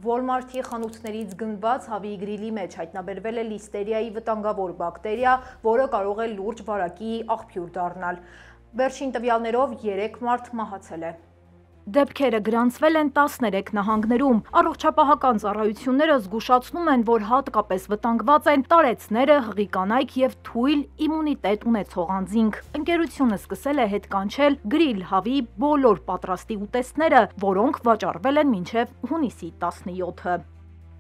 Walmart-ի խանութներից գնված հավի գրիլի մեջ հայտնաբերվել է լիստերիայի վտանգավոր բակտերիա, որը կարող է լուրջ վարակի աղբյուր դառնալ։ Վերջին տվյալներով 3 մարդ մահացել է։ Դեպքերը գրանցվել են 13 նահանգներում։ Առողջապահական ծառայությունները զգուշացնում են, որ հատկապես վտանգված են տարեցները, հղի կանայք եւ թույլ իմունիտետ ունեցող անձինք։ Ընկերությունը սկսել է հետ կանչել գրիլ հավի բոլոր պատրաստի ուտեստները, որոնք վաճառվել են մինչև հունիսի 17-ը։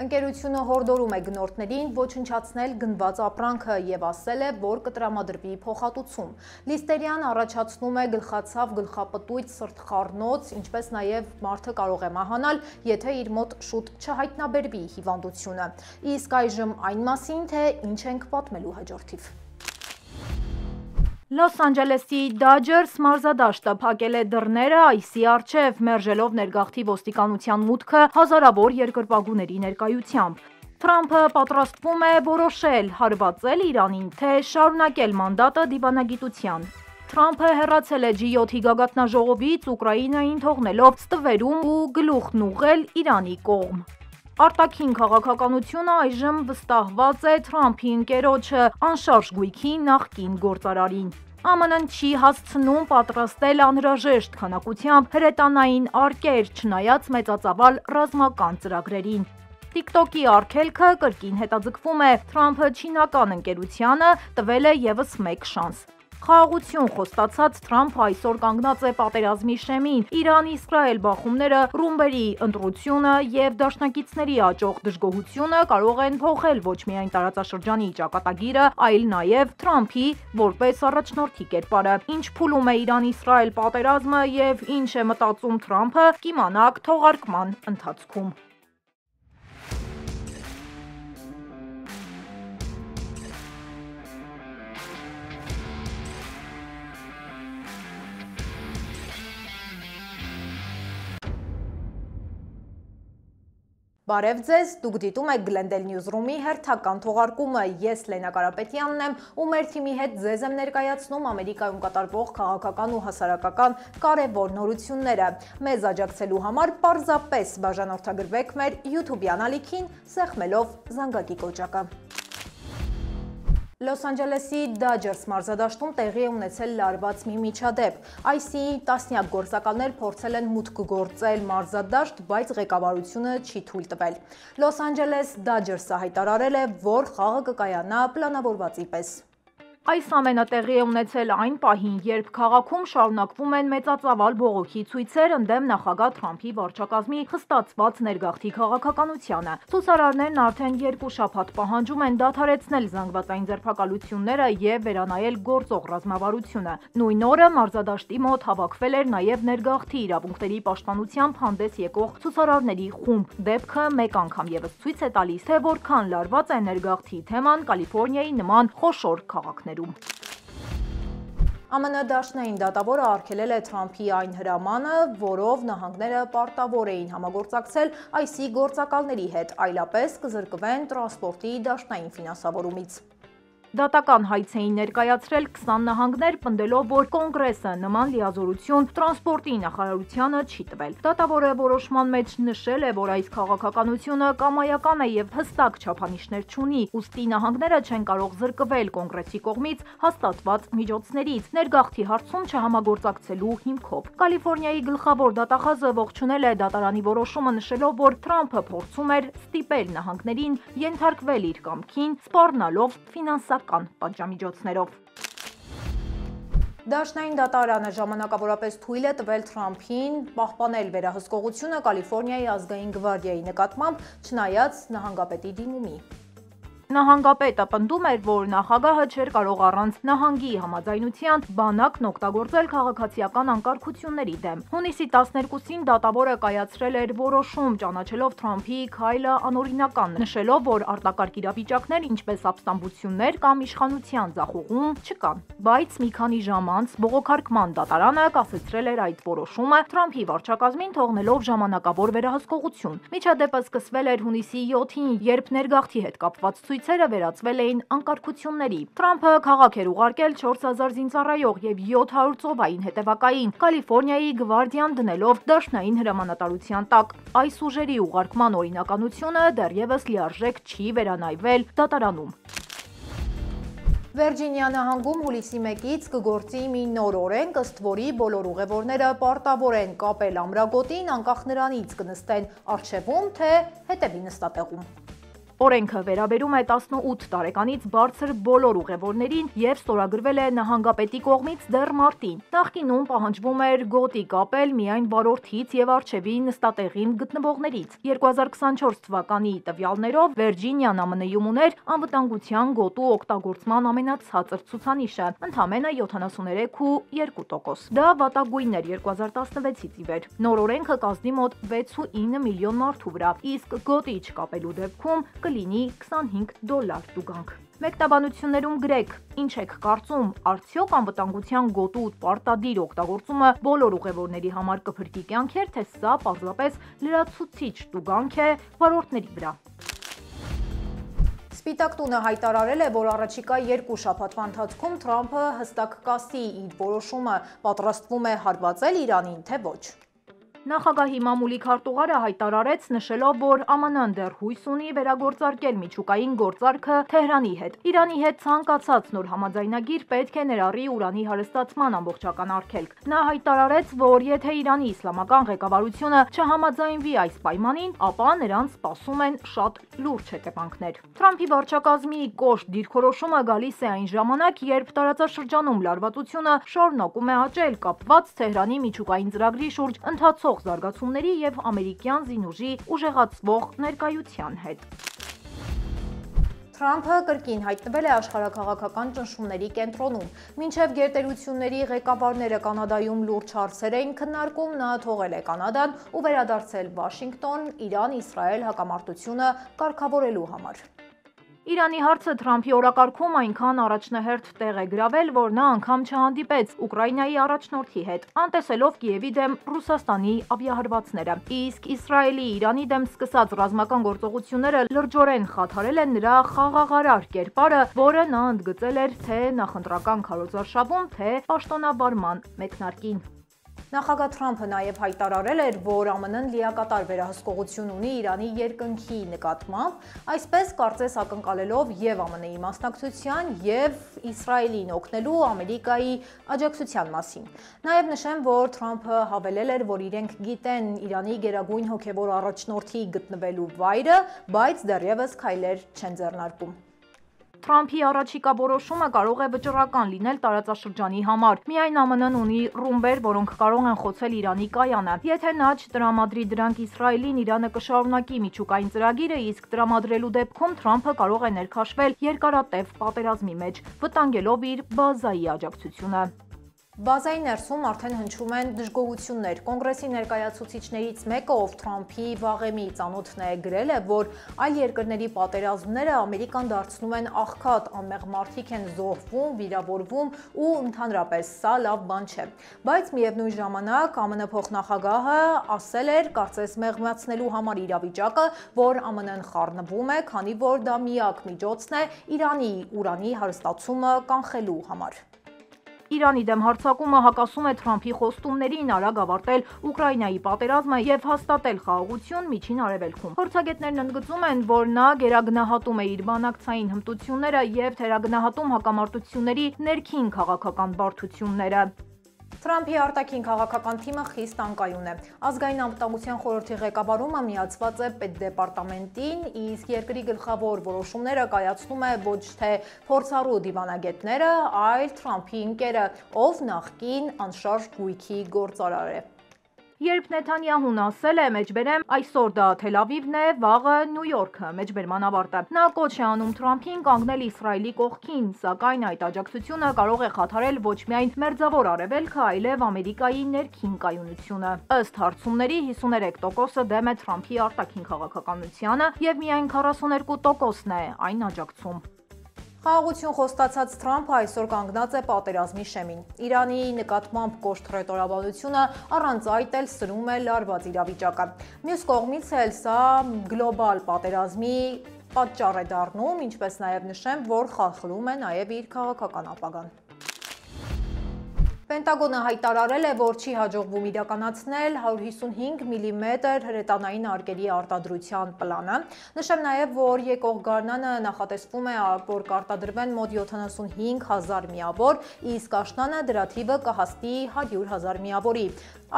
Ընկերությունը հորդորում է գնորդներին ոչնչացնել գնված ապրանքը եւ ասել է, որ կտրամադրվի փոխհատուցում։ Լիստերիան առաջացնում է գլխացավ, գլխապտույտ, սրտխառնոց, ինչպես նաեւ մարդը կարող է մահանալ, եթե իր մոտ շուտ չհայտնաբերվի հիվանդությունը։ Իսկ այժմ այն մասին, թե ինչ ենք պատմելու հաջորդիվ։ Լոս Անջելեսի Dodgers մարզադաշտը փակել է դռները այսի առջև, մերժելով ներգաղթի ոստիկանության մուտքը հազարավոր երկրպագուների ներկայությամբ։ Թրամփը պատրաստվում է որոշել հարվածել Իրանին, թե շարունակել մանդատը դիվանագիտության։ Թրամփը հեռացել է G7-ի գագաթնաժողովից, Ուկրաինային թողնելով ստվերում ու գլուխն ուղղել Իրանի կողմ։ Արտաքին քաղաքականությունը այժմ վստահված է Թրամփի ընկերոջը անշարժ գույքի նախկին գործարարին։ ԱՄՆ-ն չի հասցնում պատրաստել անհրաժեշտ քանակությամբ հրետանային արկեր, չնայած մեծածավալ ռազմական ծրագրերին։ TikTok-ի արգելքը կրկին հետաձգվում է, Թրամփը չինական ընկերությանը տվել է ևս մեկ շանս։ Խաղաղություն խոստացած Թրամփը այսօր կանգնած է պատերազմի շեմին, Իրան-Իսրայել բախումները, ռումբերի ընտրությունը եւ դաշնակիցների աճող դժգոհությունը կարող են փոխել ոչ միայն տարածաշրջանի ճակատագիրը, այլ նաեւ Թրամփի որպես առաջնորդի կերպարը։ Ինչ փուլում է Իրան-Իսրայել պատերազմը եւ ինչ է մտածում Թրամփը, կիմանաք թողարկման ընթացքում։ Բարև ձեզ, դուք դիտում եք Glendale Newsroom-ի հերթական թողարկումը, ես Լենա Կարապետյանն եմ ու մեր թիմի հետ ձեզ եմ ներկայացնում Ամերիկայում կատարվող քաղաքական ու հասարակական կարևոր նորությունները։ Մեզ աջակցելու համար պարզապես բաժանորդագրվեք մեր YouTube-յան ալիքին, սեղմելով զանգակի կոճակը։ Լոս Անջելեսի Dodgers մարզադաշտում տեղի է ունեցել լարված մի միջադեպ։ Այսի տասնյակ գործակալներ փորձել են մուտք գործել մարզադաշտ, բայց ղեկավարությունը չի թույլ տվել։ Լոս Անջելես Dodgers-ը հայտարարել է, որ խաղը կկայանա պլանավորվածի պես։ Այս ամենը տեղի է ունեցել այն պահին, երբ քաղաքում շարունակվում են մեծածավալ բողոքի ցույցեր ընդդեմ նախագահ Թրամփի վարչակազմի խստացված ներգաղթի քաղաքականությանը։ Ցուցարարներն արդեն 2 շաբաթ պահանջում են դադարեցնել զանգվածային ձերբակալությունները եւ վերանայել գործող ռազմավարությունը։ Նույն օրը մարզադաշտի մոտ հավաքվել էր նաեւ ներգաղթի իրավունքների պաշտպանությամբ հանդես եկող ցուցարարների խումբ։ Դեպքը մեկ անգամ եւս ցույց է տալիս, թե որքան լարված է ներգաղթի թեման Կալիֆոռնիայի նման խոշոր քաղաքներում։ ԱՄՆ դաշնային դատավորը արգելել է Թրամփի այն հրամանը, որով նահանգները պարտավոր էին համագործակցել այսի գործակալների հետ, այլապես կզրկվեն տրանսպորտի դաշնային ֆինանսավորումից։ Դատական հայց էին ներկայացրել 20 նահանգներ, պնդելով, որ կոնգրեսը նման լիազորություն տրանսպորտի նախարարությանը չի տվել։ Դատավորը որոշման մեջ նշել է, որ այս քաղաքականությունը կամայական է եւ հստակ չափանիշներ չունի, ուստի նահանգները չեն կարող զրկվել կոնգրեսի կողմից հաստատված միջոցներից ներգաղթի հարցում չհամագործակցելու հիմքով։ Կալիֆոռնիայի գլխավոր դատախազը ողջունել է դատարանի որոշումը, նշելով, որ Թրամփը փորձում էր ստիպել նահանգներին ենթարկվել իր կամքին, սպառնալով ֆինանսական պատժամիջոցներով։ Դաշնային դատարանը ժամանակավորապես թույլ է տվել Թրամփին պահպանել վերահսկողությունը Կալիֆոռնիայի ազգային գվարդիայի նկատմամբ, չնայած նահանգապետի դիմումի։ Նահանգապետը պնդում էր, որ նախագահը չէր կարող առանց նահանգի համաձայնության բանակն օգտագործել քաղաքացիական անկարգությունների դեմ։ Հունիսի 12-ին դատավորը կայացրել էր որոշում, ճանաչելով Թրամփի քայլը անօրինական, նշելով, որ արտակարգ իրավիճակներ, ինչպես ապստամբություններ կամ իշխանության ձախողում չկան։ Բայց մի քանի ժամ անց բողոքարկման դատարանը կասեցրել էր այդ որոշումը Թրամփի վարչակազմին, թողնելով ժամանակավոր վերահսկողություն։ Միջադեպը սկսվել էր հունիսի 7-ին, երբ ներգաղթի հետ կապված ցույց ցույցերը վերածվել էին անկարգությունների։ Թրամփը քաղաք էր ուղարկել 4000 զինծառայող եւ 700 ծովային հետևակային, Կալիֆոռնիայի գվարդիան դնելով դաշնային հրամանատարության տակ։ Այս ուժերի ուղարկման օրինականությունը դեռևս լիարժեք չի վերանայվել դատարանում։ Վիրջինիա նահանգում հուլիսի 1-ից կգործի մի նոր օրենք, ըստ որի բոլոր ուղևորները պարտավոր են կապել ամրագոտին, անկախ նրանից կնստեն առջևում, թե հետևի նստատեղում։ Օրենքը վերաբերում է 18 տարեկանից բարձր բոլոր ուղևորներին եւ ստորագրվել է նահանգապետի կողմից դեռ մարտին։ Նախկինում պահանջվում էր գոտի կապել միայն վարորդից եւ առջևի նստատեղին գտնվողներից։ 2024 թվականի տվյալներով Վիրջինիան ԱՄՆ-ում ուներ անվտանգության գոտու օգտագործման ամենացածր ցուցանիշը՝ ընդամենը 73.2%։ Դա վատագույնն էր 2016-ից ի վեր։ Նոր օրենքը կազմի մոտ 6.9 միլիոն մարդու վրա, իսկ գոտի չկապելու դեպքում կլինի $25 տուգանք։ Մեկնաբանություններում գրեք, ինչ եք կարծում, արդյոք անվտանգության գոտու պարտադիր օգտագործումը բոլոր ուղևորների համար կփրկի կյանքեր, թե սա պարզապես լրացուցիչ տուգանք է վարորդների վրա։ Սպիտակ տունը հայտարարել է, որ առաջիկա 2 շաբաթվա ընթացքում Թրամփը հստակ կասի իր որոշումը, պատրաստվում է հարվածել Իրանին, թե ոչ։ Նախագահի մամուլի քարտուղարը հայտարարեց, նշելով, որ ԱՄՆ-ն դեռ հույս ունի վերագործարկել միջուկային գործարքը Թեհրանի հետ։ Իրանի հետ ցանկացած նոր համաձայնագիր պետք է ներառի ուրանի հարստացման ամբողջական արգելք։ Նա հայտարարեց, որ եթե Իրանի իսլամական ղեկավարությունը չհամաձայնվի այս պայմանին, ապա նրանց սպասում են շատ լուրջ հետևանքներ։ Թրամփի վարչակազմի կոշտ դիրքորոշումը գալիս է այն ժամանակ, երբ տարածաշրջանում լարվածությունը շարունակում է աճել կապված Թեհրանի միջուկային ծրագրի շուրջ ընթացող զարգացումների եւ ամերիկյան զինուժի ուժեղացվող ներկայության հետ։ Թրամփը կրկին հայտնվել է աշխարհաքաղաքական ճնշումների կենտրոնում։ Մինչև գերտերությունների ղեկավարները Կանադայում լուրջ հարցեր էին քննարկում, նա թողել է Կանադան ու վերադարձել Վաշինգտոն Իրան-Իսրայել հակամարտությունը կարգավորելու համար։ Իրանի հարցը Թրամփի օրակարգում այնքան առաջնահերթ տեղ է գրավել, որ նա անգամ չհանդիպեց Ուկրաինայի առաջնորդի հետ, անտեսելով Կիևի դեմ Ռուսաստանի ավիահրվացները։ Իսկ Իսրայելի Իրանի դեմ սկսած ռազմական գործողությունները լրջորեն խաթարել են նրա խաղաղարար կերպարը, որը նա ընդգծել էր թե նախընտրական քարոզարշավում, թե պաշտոնավարման մեկնարկին։ Նախագահ Թրամփը նաև հայտարարել էր, որ ԱՄՆ-ն լիակատար վերահսկողություն ունի Իրանի երկնքի նկատմամբ, այսպես կարծես ակնկալելով եւ ԱՄՆ-ի մասնակցության եւ Իսրայելին օգնելու Ամերիկայի աջակցության մասին։ Նաև նշեմ, որ Թրամփը հավելել էր, որ իրենք գիտեն Իրանի գերագույն հոգեվոր առաջնորդի գտնվելու վայրը, բայց դեռևս քայլեր չեն ձեռնարկում։ Թրամփի առաջիկա որոշումը կարող է վճռական լինել տարածաշրջանի համար։ Միայն ԱՄՆ-ն ունի ռումբեր, որոնք կարող են խոցել Իրանի կայանը։ Եթե նա չտրամադրի դրանք Իսրայելին, Իրանը կշարունակի միջուկային ծրագիրը, իսկ տրամադրելու դեպքում Թրամփը կարող է ներքաշվել երկարատև պատերազմի մեջ, վտանգելով իր բազայի աջակցությունը։ Բազայի ներսում արդեն հնչում են դժգոհություններ։ Կոնգրեսի ներկայացուցիչներից մեկը, ով Թրամփի վաղեմի ծանոթն է, գրել է, որ այլ երկրների պատերազմները Ամերիկան դարձնում են աղքատ, անմեղ մարդիկ են զոհվում, վիրավորվում ու ընդհանրապես սա լավ բան չէ։ Բայց միևնույն ժամանակ ԱՄՆ փոխնախագահը ասել էր, կարծես մեղմացնելու համար իրավիճակը, որ ԱՄՆ-ն խառնվում է, քանի որ դա միակ միջոցն է Իրանի ուրանի հարստացումը կանխելու համար։ Իրանի դեմ հարձակումը հակասում է Թրամփի խոստումներին արագ ավարտել Ուկրաինայի պատերազմը եւ հաստատել խաղաղություն Միջին Արևելքում։ Փորձագետներն ընդգծում են, որ նա գերագնահատում է իր բանակցային հմտությունները եւ թերագնահատում հակամարտությունների ներքին քաղաքական բարդությունները։ Թրամփի արտաքին քաղաքական թիմը խիստ անկայուն է։ Ազգային անվտանգության խորհրդի ղեկավարումը միացված է պետդեպարտամենտին, իսկ երկրի գլխավոր որոշումները կայացնում է ոչ թե փորձառու դիվանագետները, այլ Թրամփի ընկերը, ով նախկին անշարժ գույքի գործարար է։ Երբ Նեթանյահուն ասել է, մեջբերեմ, այսօր դա Թել Ավիվն է, վաղը Նյու Յորքը, մեջբերման ավարտը։ Նա կոչ է անում Թրամփին կանգնել Իսրայելի կողքին, սակայն այդ աջակցությունը կարող է խաթարել ոչ միայն Մերձավոր Արևելքը, այլև Ամերիկայի ներքին կայունությունը։ Ըստ հարցումների 53%-ը դեմ է Թրամփի արտաքին քաղաքականությանը եւ միայն 42%-ն է այն աջակցում։ Խաղաղություն խոստացած Թրամփը այսօր կանգնած է պատերազմի շեմին։ Իրանի նկատմամբ կոշտ ռետորաբանությունը առանց այդ էլ սրում է լարված իրավիճակը։ Մյուս կողմից էլ սա գլոբալ պատերազմի պատճառ է դառնում, ինչպես նաև նշեմ, որ խախլում է նաև իր քաղաքական ապագան։ Պենտագոնը հայտարարել է, որ չի հաջողվում իրականացնել 155 մմ հրետանային արկերի արտադրության պլանը։ Նշեմ նաև, որ եկող գարնանը նախատեսվում է, որ կարտադրվեն մոտ 75,000 միավոր, իսկ աշնանը դրա թիվը կհասնի 100,000 միավորի։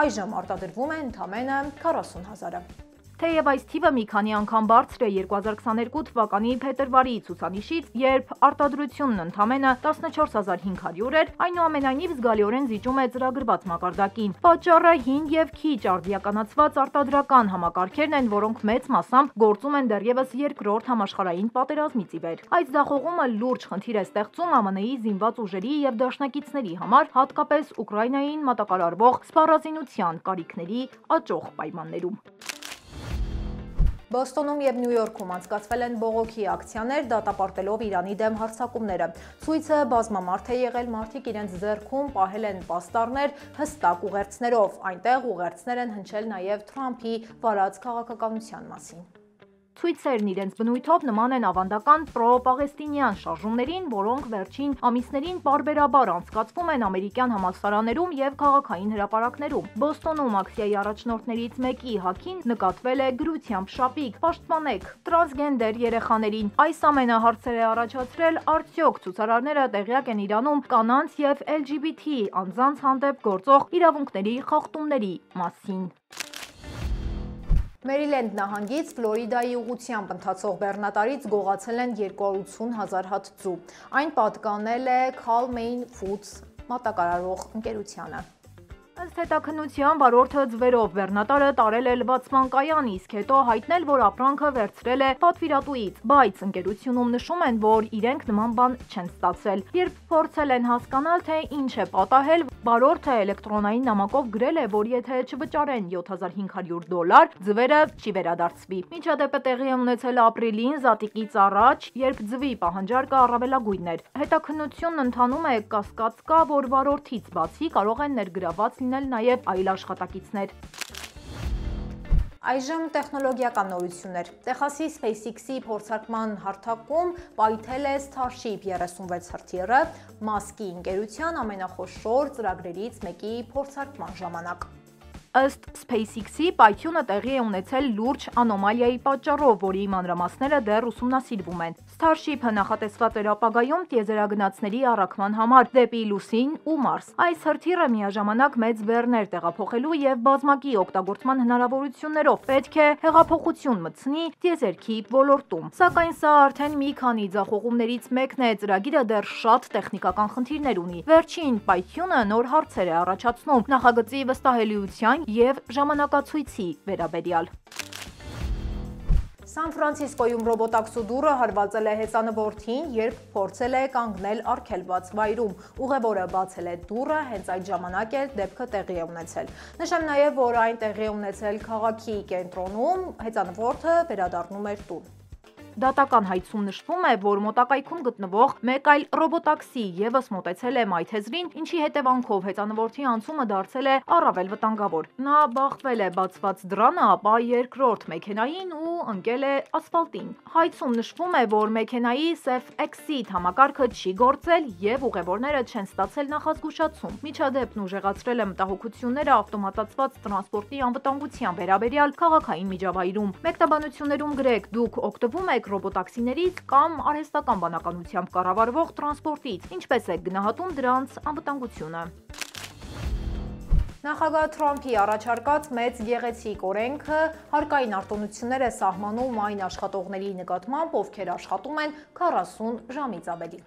Այժմ արտադրվում է ընդամենը 40,000-ը։ Թեև այս թիվը մի քանի անգամ բարձր է 2022 թվականի փետրվարի ցուցանիշից, երբ արտադրությունն ընդամենը 14,500 էր, այնուամենայնիվ զգալիորեն զիջում է ծրագրված մակարդակին։ Պատճառը հին եւ քիչ արդիականացված արտադրական համակարգերն են, որոնք մեծ մասամբ գործում են դեռևս երկրորդ համաշխարհային պատերազմից ի վեր։ Այս ձախողումը լուրջ խնդիր է ստեղծում ԱՄՆ-ի զինված ուժերի եւ դաշնակիցների համար, հատկապես Ուկրաինային մատակարարվող սպառազինության կարիքների աճող պայմաններում։ Բոստոնում և Նյու Յորքում անցկացվել են բողոքի ակցիաներ, դատապարտելով Իրանի դեմ հարձակումները։ Ցույցը բազմամարդ է եղել, մարդիկ իրենց ձեռքում պահել են պաստառներ հստակ ուղերձներով։ Այնտեղ ուղերձներ են հնչել նաև Թրամփի վարած քաղաքականության մասին։ Ցույցերն իրենց բնույթով նման են ավանդական պրո-պաղեստինյան շարժումներին, որոնք վերջին ամիսներին պարբերաբար անցկացվում են ամերիկյան համալսարաններում եւ քաղաքային հրապարակներում։ Բոստոնում ակցիայի առաջնորդներից մեկի հագին նկատվել է գրությամբ շապիկ՝ «Պաշտպանեք տրանսգենդեր երեխաներին»։ Այս ամենը հարցեր է առաջացրել, արդյոք ցուցարարները տեղյակ են Իրանում կանանց եւ LGBT անձանց հանդեպ գործող իրավունքների խախտումների մասին։ Մերիլենդ նահանգից Ֆլորիդայի ուղղությամբ ընթացող բեռնատարից գողացել են 280,000 հատ ձու։ Այն պատկանել է Cal-Maine Foods մատակարարող ընկերությանը։ Ըստ հետաքննության, վարորդը ձվերով բեռնատարը տարել է լվացման կայան, իսկ հետո հայտնել, որ ապրանքը վերցրել է պատվիրատուից, բայց ընկերությունում նշում են, որ իրենք նման բան չեն ստացել։ Երբ փորձել են հասկանալ, թե ինչ է պատահել, վարորդը էլեկտրոնային նամակով գրել է, որ եթե չվճարեն $7,500, ձվերը չի վերադարձվի։ Միջադեպը տեղի է ունեցել ապրիլին, զատիկից առաջ, երբ ձվի պահանջարկը առավելագույնն էր։ Հետաքննությունն ընթանում է, կասկած կա, որ վարորդից բացի կարող են ներգրավված լինել նաև այլ աշխատակիցներ։ Այժմ տեխնոլոգիական նորություններ։ Տեխասի SpaceX-ի փորձարկման հարթակում պայթել է Starship 36 հրթիռը Մասկի ընկերության ամենախոշոր ծրագրերից մեկի փորձարկման ժամանակ։ Ըստ SpaceX-ի պայթյունը տեղի է ունեցել լուրջ անոմալիայի պատճառով, որի մանրամասները դեռ ուսումնասիրվում են։ Starship-ը նախատեսված էր ապագայում տիեզերագնացների առաքման համար դեպի Լուսին ու Մարս։ Այս հրթիռը միաժամանակ մեծ բեռներ տեղափոխելու եւ բազմակի օգտագործման հնարավորություններով պետք է հեղափոխություն մտցնի տիեզերքի ոլորտում։ Սակայն սա արդեն մի քանի ձախողումներից մեկն է, ծրագիրը դեռ շատ տեխնիկական խնդիրներ ունի։ Վերջին պայթյունը նոր հարցեր է առաջացնում նախագծի վստահելիության եւ ժամանակացույցի վերաբերյալ։ Սան Ֆրանցիսկոյում ռոբոտաքսու դուռը հարվածել է հեծանվորդին, երբ փորձել է կանգնել արգելված վայրում։ Ուղևորը բացել է դուռը, հենց այդ ժամանակ էլ դեպքը տեղի է ունեցել։ Նշեմ նաև, որ այն տեղի է ունեցել քաղաքի կենտրոնում, հեծանվորդը վերադառնում էր տուն։ Դատական հայցում նշվում է, որ մոտակայքում գտնվող մեկ այլ ռոբոտաքսի ևս մոտեցել է մայթեզրին, ինչի հետևանքով հեծանվորդի անցումը դարձել է առավել վտանգավոր։ Նա բախվել է բացված դռանը, ապա երկրորդ մեքենային ու ընկել է ասֆալտին։ Հայցում նշվում է, որ մեքենայի Safe Exit համակարգը չի գործել եւ ուղևորները չեն ստացել նախազգուշացում։ Միջադեպն ուժեղացրել է մտահոգությունները ավտոմատացված տրանսպորտի անվտանգության վերաբերյալ քաղաքային միջավայրում։ Մեկնաբանություններում գրեք, դուք օգտվում եք ռոբոտաքսիներից կամ արհեստական բանականությամբ կառավարվող տրանսպորտից, ինչպես է գնահատում դրանց անվտանգությունը։ Նախագահ Թրամփի առաջարկած մեծ գեղեցիկ օրենքը հարկային արտոնություններ է սահմանում այն աշխատողների նկատմամբ, ովքեր աշխատում են 40 ժամից ավելի։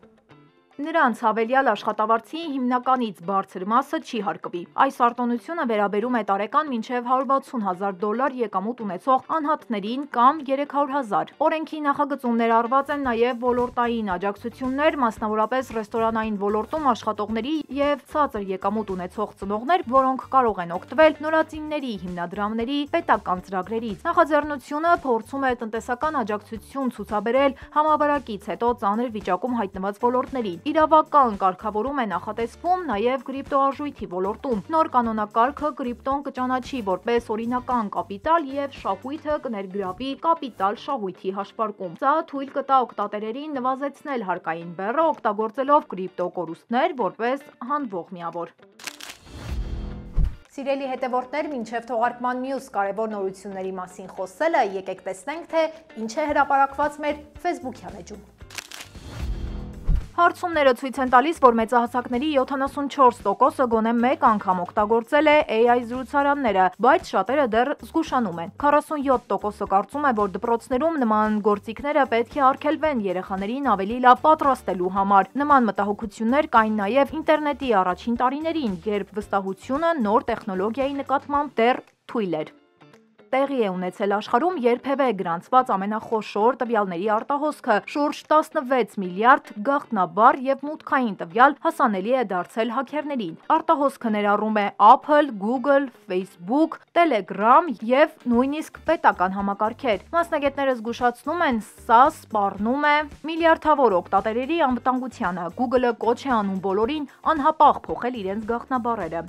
Նրանց հավելյալ աշխատավարձի հիմնականից բարձր մասը չի հարկվի։ Այս արտոնությունը վերաբերում է տարեկան մինչև $160,000 եկամուտ ունեցող անհատներին կամ 300,000։ Օրենքի նախագծում ներառված են նաև ոլորտային աջակցություններ, մասնավորապես ռեստորանային ոլորտում աշխատողների եւ ցածր եկամուտ ունեցող ծնողներ, որոնք կարող են օգտվել նորածինների հիմնադրամների պետական ծրագրերից։ Նախաձեռնությունը փորձում է տնտեսական աջակցություն ցուցաբերել համավարակից հետո ծանր վիճակում հայտնված ոլորտներին։ իրավական կարգավորում է նախատեսվում նաև կրիպտոարժույթի ոլորտում։ Նոր կանոնակարգը կրիպտոն կճանաչի որպես օրինական կապիտալ եւ շահույթը կներգրավի կապիտալ շահույթի հաշվարկում։ Սա թույլ կտա օգտատերերին նվազեցնել հարկային բեռը, օգտագործելով կրիպտո որպես հանվող միավոր։ Սիրելի հետևորդներ, մինչև թողարկման մյուս կարևոր նորությունների մասին խոսելը, եկեք տեսնենք, թե ինչ է հրապարակված մեր Facebook-յան էջում։ Հարցումները ցույց են տալիս, որ մեծահասակների 74%-ը գոնե մեկ անգամ օգտագործել է AI զրուցարանները, բայց շատերը դեռ զգուշանում են։ 47%-ը կարծում է, որ դպրոցներում նման գործիքները պետք է արգելվեն երեխաներին ավելի լավ պատրաստելու համար։ Նման մտահոգություններ կային նաև ինտերնետի առաջին տարիներին, երբ վստահությունը նոր տեխնոլոգիայի նկատմամբ դեռ թույլ էր։ Տեղի է ունեցել աշխարհում երբևէ գրանցված ամենախոշոր տվյալների արտահոսքը՝ շուրջ 16 միլիարդ գաղտնաբար եւ մուտքային տվյալ հասանելի է դարձել հաքերներին։ Արտահոսքը ներառում է Apple, Google, Facebook, Telegram եւ նույնիսկ պետական համակարգեր։ Մասնագետները զգուշացնում են, սա սպառնում է միլիարդավոր օգտատերերի անվտանգությանը։ Google-ը կոչ է անում բոլորին անհապաղ փոխել իրենց գաղտնաբառերը։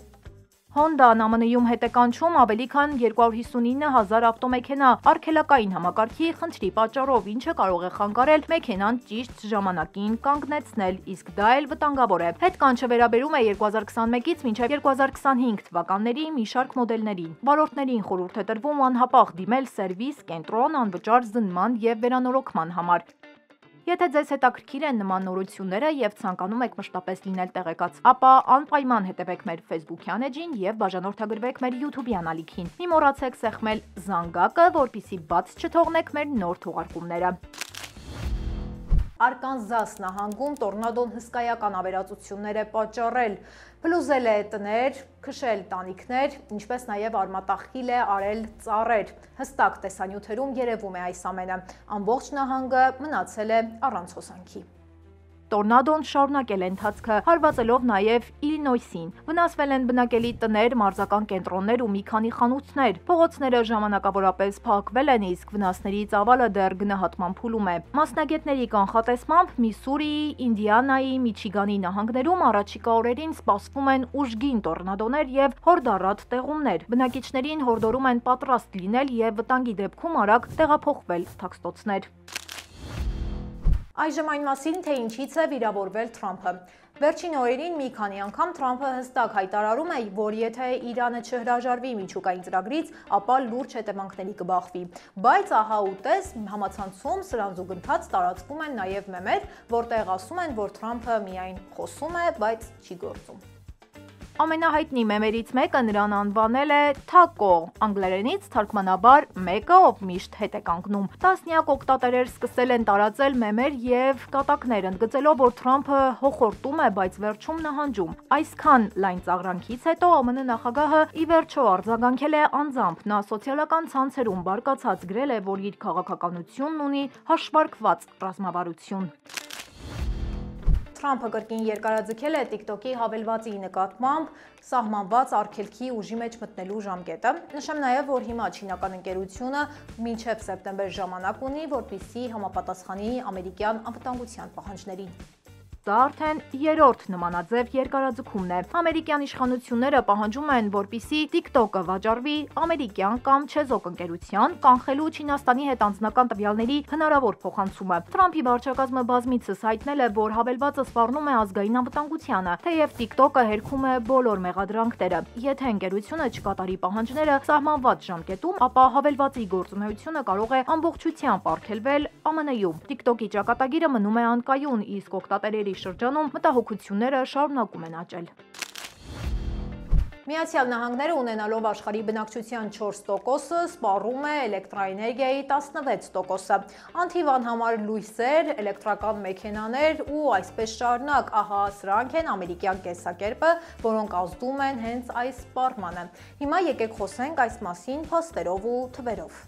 Honda-ն ԱՄՆ-ում հետ է կանչում ավելի քան 259,000 ավտոմեքենա արգելակային համակարգի խնդրի պատճառով, ինչը կարող է խանգարել մեքենան ճիշտ ժամանակին կանգնեցնել, իսկ դա էլ վտանգավոր է։ Հետկանչը վերաբերում է 2021-ից մինչև 2025 թվականների մի շարք մոդելներին։ Վարորդներին խորհուրդ է տրվում անհապաղ դիմել սերվիս կենտրոն անվճար զննման եւ վերանորոգման համար։ Եթե ձեզ հետաքրքիր են նման նորությունները եւ ցանկանում եք մշտապես լինել տեղեկած, ապա անպայման հետևեք մեր Facebook-յան էջին եւ բաժանորդագրվեք մեր YouTube-յան ալիքին։ Մի մոռացեք սեղմել զանգակը, որպեսզի բաց չթողնեք մեր նոր թողարկումները։ Արկանզաս նահանգում տորնադոն հսկայական ավերածություններ է պատճառել, փլուզել է տներ, քշել տանիքներ, ինչպես նաև արմատախիլ է արել ծառեր։ Հստակ տեսանյութերում երևում է այս ամենը։ Ամբողջ նահանգը մնացել է առանց հոսանքի։ Տորնադոն շարունակել է ընթացքը, հարվածելով նաև Իլինոյսին։ Վնասվել են բնակելի տներ, մարզական կենտրոններ ու մի քանի խանութներ։ Փողոցները ժամանակավորապես փակվել են, իսկ վնասների ծավալը դեռ գնահատման փուլում է։ Մասնագետների կանխատեսմամբ Միսուրիի, Ինդիանայի, Միչիգանի նահանգներում առաջիկա օրերին սպասվում են ուժգին տորնադոներ եւ հորդառատ տեղումներ։ Բնակիչներին հորդորում են պատրաստ լինել եւ վտանգի դեպքում արագ տեղափոխվել թաքստոցներ։ Այժմ այն մասին, թե ինչից է վիրավորվել Թրամփը։ Վերջին օրերին մի քանի անգամ Թրամփը հստակ հայտարարում է, որ եթե Իրանը չհրաժարվի միջուկային ծրագրից, ապա լուրջ հետևանքների կբախվի։ Բայց ահա ու տես, համացանցում սրանց զուգընթաց տարածվում են նաև մեմեր, որտեղ ասում են, որ Թրամփը միայն խոսում է, բայց չի գործում։ Ամենահայտնի մեմերից մեկը նրան անվանել է Թակո, անգլերենից թարգմանաբար մեկը, ով միշտ հետ է կանգնում։ Տասնյակ օգտատերեր սկսել են տարածել մեմեր եւ կատակներ, ընդգծելով, որ Թրամփը հոխորտում է, բայց վերջում նահանջում։ Այսքան լայն ծաղրանքից հետո ԱՄՆ նախագահը ի վերջո արձագանքել է անձամբ։ Նա սոցիալական ցանցերում բարկացած գրել է, որ իր քաղաքականությունն ունի հաշվարկված ռազմավարություն։ Թրամփը կրկին երկարաձգել է TikTok-ի հավելվածի նկատմամբ սահմանված արգելքի ուժի մեջ մտնելու ժամկետը։ Նշեմ նաև, որ հիմա չինական ընկերությունը մինչև սեպտեմբեր ժամանակ ունի, որպեսզի համապատասխանի ամերիկյան անվտանգության պահանջներին։ Սա արդեն երրորդ նմանաձև երկարաձգումն է։ Ամերիկյան իշխանությունները պահանջում են, որպեսզի TikTok-ը վաճառվի ամերիկյան կամ չեզոք ընկերության, կանխելու Չինաստանի հետ անձնական տվյալների հնարավոր փոխանցումը։ Թրամփի վարչակազմը բազմիցս հայտնել է, որ հավելվածը սպառնում է ազգային անվտանգությանը, թեև TikTok-ը հերքում է բոլոր մեղադրանքները։ Եթե ընկերությունը չկատարի պահանջները սահմանված ժամկետում, ապա հավելվածի գործունեությունը կարող է ամբողջությամբ արգելվել ԱՄՆ-ում։ TikTok-ի ճակատագիրը մնում է անկայուն, իսկ օգտատերերի շրջանում մտահոգությունները շարունակում են աճել։ Միացյալ Նահանգները ունենալով աշխարհի բնակչության 4%-ը, սպառում է էլեկտրաէներգիայի 16%-ը։ Անթիվանհամար լույսեր, էլեկտրական մեքենաներ ու այսպես շարունակ, ահա սրանք են ամերիկյան կենսակերպը, որոնք ազդում են հենց այս սպառմանը։ Հիմա եկեք խոսենք այս մասին փաստերով ու թվերով։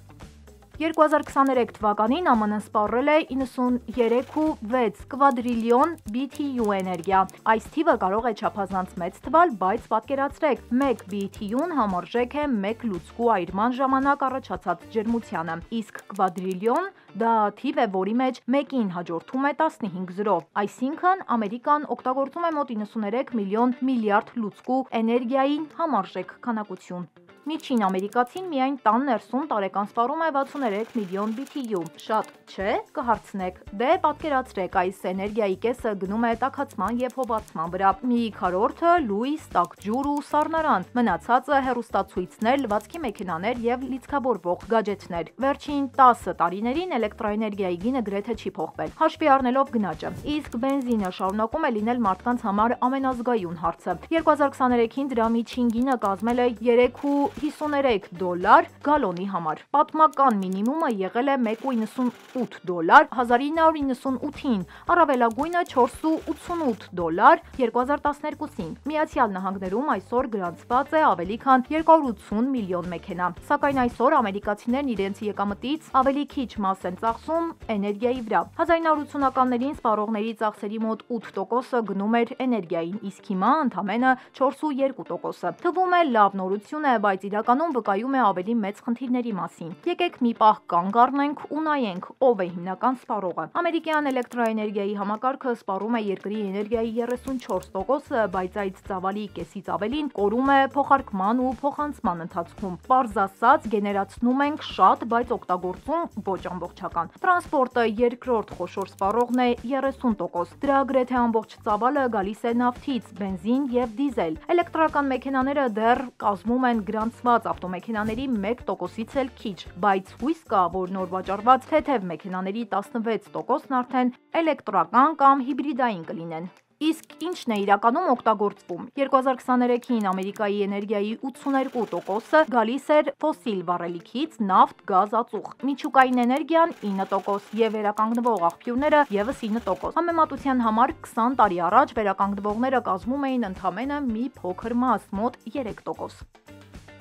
2023 թվականին ԱՄՆ-ն սպառել է 93.6 կվադրիլիոն BTU էներգիա։ Այս թիվը կարող է չափազանց մեծ թվալ, բայց պատկերացրեք, 1 BTU-ն համարժեք է 1 լուցկու այրման ժամանակ առաջացած ջերմությանը, իսկ կվադրիլիոն դա թիվ է, որի մեջ 1-ին հաջորդում է 15 զրո։ Այսինքն Ամերիկան օգտագործում է մոտ 93 միլիոն միլիարդ լուցկու էներգիայի համարժեք քանակություն։ Միջին ամերիկացին միայն տան ներսում տարեկան սպառում է 63 միլիոն BTU։ Շատ չէ, կհարցնեք։ Դե պատկերացրեք, այս էներգիայի կեսը գնում է տաքացման եւ հոբացման վրա։ Մի քառորդը լույս, տաք ջուր ու սառնարան։ Մնացածը հեռուստացույցներ, լվացքի մեքենաներ եւ լիցքաբորվող գադջետներ։ Վերջին 10 տարիներին էլեկտրոէներգիայի գինը գրեթե չի փոխվել, հաշվի առնելով գնաճը։ Իսկ բենզինը շարունակում է լինել մարդկանց համար ամենազգայուն հարցը։ 2023-ին դրա միջին գինը կազմել է $3.53 գալոնի համար։ Պատմական մինիմումը եղել է $1.98, 1998-ին, առավելագույնը $4.88 2012-ին։ Միացյալ Նահանգներում այսօր գրանցված է ավելի քան 280 միլիոն մեքենա, սակայն այսօր ամերիկացիներն իրենց եկամտից ավելի քիչ մաս են ծախսում էներգիայի վրա։ 1980-ականներին սպառողների ծախսերի մոտ 8%-ը գնում էր էներգիային, իսկ հիմա ընդամենը 4.2%։ Թվում է լավ նորություն է, բայց իրականում վկայում է ավելի մեծ խնդիրների մասին։ Եկեք մի պահ կանգ առնենք ու նայենք, ով է հիմնական սպառողը։ Ամերիկյան էլեկտրոէներգիայի համակարգը սպառում է երկրի էներգիայի 34%-ը, բայց այդ ծավալի կեսից ավելին կորում է փոխարկման ու փոխանցման ընթացքում։ Պարզ ասած, գեներացնում ենք շատ, բայց օգտագործում ոչ ամբողջական։ Տրանսպորտը երկրորդ խոշոր սպառողն է 30%։ Դրա գրեթե ամբողջ ծավալը գալիս է նավթից, բենզին եւ դիզել։ Էլեկտրական մեքենաները դեռ կազմում են գրանցված ավտոմեքենաների 1%-ից էլ քիչ, բայց հույս կա, որ նոր վաճառված թեթև մեքենաների 16%-ն արդեն էլեկտրական կամ հիբրիդային կլինեն։ Իսկ ինչն է իրականում օգտագործվում։ 2023-ին Ամերիկայի էներգիայի 82%-ը գալիս էր ֆոսիլ վառելիքից, նավթ, գազ, ածուխ։ Միջուկային էներգիան 9% եւ վերականգնվող աղբյուրները եւս 9%։ Համեմատության համար 20 տարի առաջ վերականգնվողները կազմում էին ընդամենը մի փոքր մաս, մոտ 3%։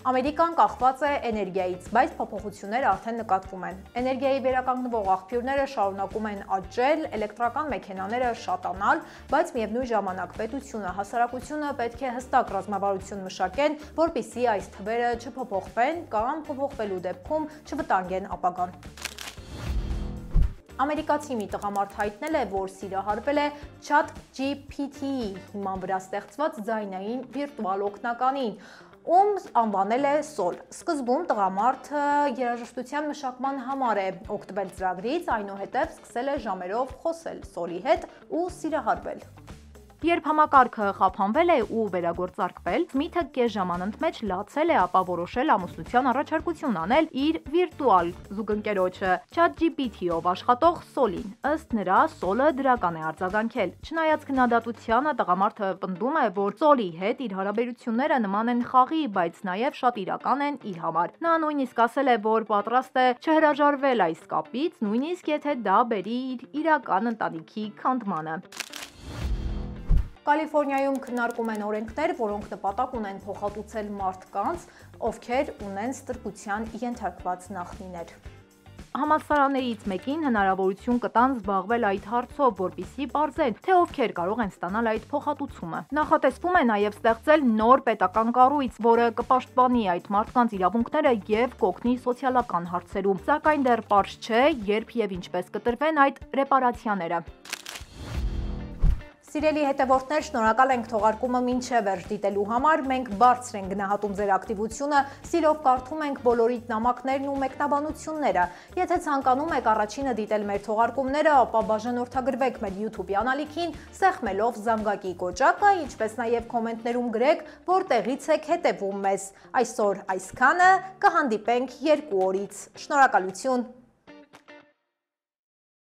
Ամերիկան կախված է էներգիայից, բայց փոփոխություններ արդեն նկատվում են։ Էներգիայի վերականգնվող աղբյուրները շարունակում են աճել, էլեկտրական մեքենաները շատանալ, բայց միևնույն ժամանակ պետությունը, հասարակությունը պետք է հստակ ռազմավարություն մշակեն, որպեսզի այս թվերը չփոփոխվեն կամ փոփոխվելու դեպքում չվտանգեն ապագան։ Ամերիկացի մի տղամարդ հայտնել է, որ սիրահարվել է ChatGPT-ի հիման վրա ստեղծված ձայնային վիրտուալ օգնականին, ում անվանել է Սոլ։ Սկզբում տղամարդը երաժշտության մշակման համար է օգտվել ծրագրից, այնուհետև սկսել է ժամերով խոսել Սոլի հետ ու սիրահարվել։ Երբ համակարգը խափանվել է ու վերագործարկվել, Սմիթը կես ժաման ընդմեջ լացել է, ապա որոշել ամուսնության առաջարկություն անել իր վիրտուալ զուգընկերոջը ChatGPT-ով աշխատող Սոլին։ Ըստ նրա, Սոլը դրական է արձագանքել։ Չնայած քննադատությանը, տղամարդը պնդում է, որ Սոլի հետ իր հարաբերությունները նման են խաղի, բայց նաև շատ իրական են իր համար։ Նա նույնիսկ ասել է, որ պատրաստ է չհրաժարվել այս կապից, նույնիսկ եթե դա բերի իր իրական ընտանիքի քանդմանը։ Կալիֆոռնիայում քննարկում են օրենքներ, որոնք նպատակ ունեն փոխհատուցել մարդկանց, ովքեր ունեն ստրկության ենթարկված նախնիներ։ Համալսարաններից մեկին հնարավորություն կտան զբաղվել այդ հարցով, որպեսզի պարզեն, թե ովքեր կարող են ստանալ այդ փոխհատուցումը։ Նախատեսվում է նաև ստեղծել նոր պետական կառույց, որը կպաշտպանի այդ մարդկանց իրավունքները եւ կօգնի սոցիալական հարցերում։ Սակայն դեռ պարզ չէ, երբ եւ ինչպես կտրվեն այդ ռեպարացիաները։ Սիրելի հետևորդներ, շնորհակալ ենք թողարկումը մինչև վերջ դիտելու համար։ Մենք բարձր ենք գնահատում ձեր ակտիվությունը, սիրով կարդում ենք բոլորիդ նամակներն ու մեկնաբանությունները։ Եթե ցանկանում եք առաջինը դիտել մեր թողարկումները, ապա բաժանորդագրվեք մեր YouTube-յան ալիքին, սեղմելով զանգակի կոճակը, ինչպես նաև կոմենտներում գրեք, որտեղից եք հետևում մեզ։ Այսօր այսքանը, կհանդիպենք 2 օրից։ Շնորհակալություն։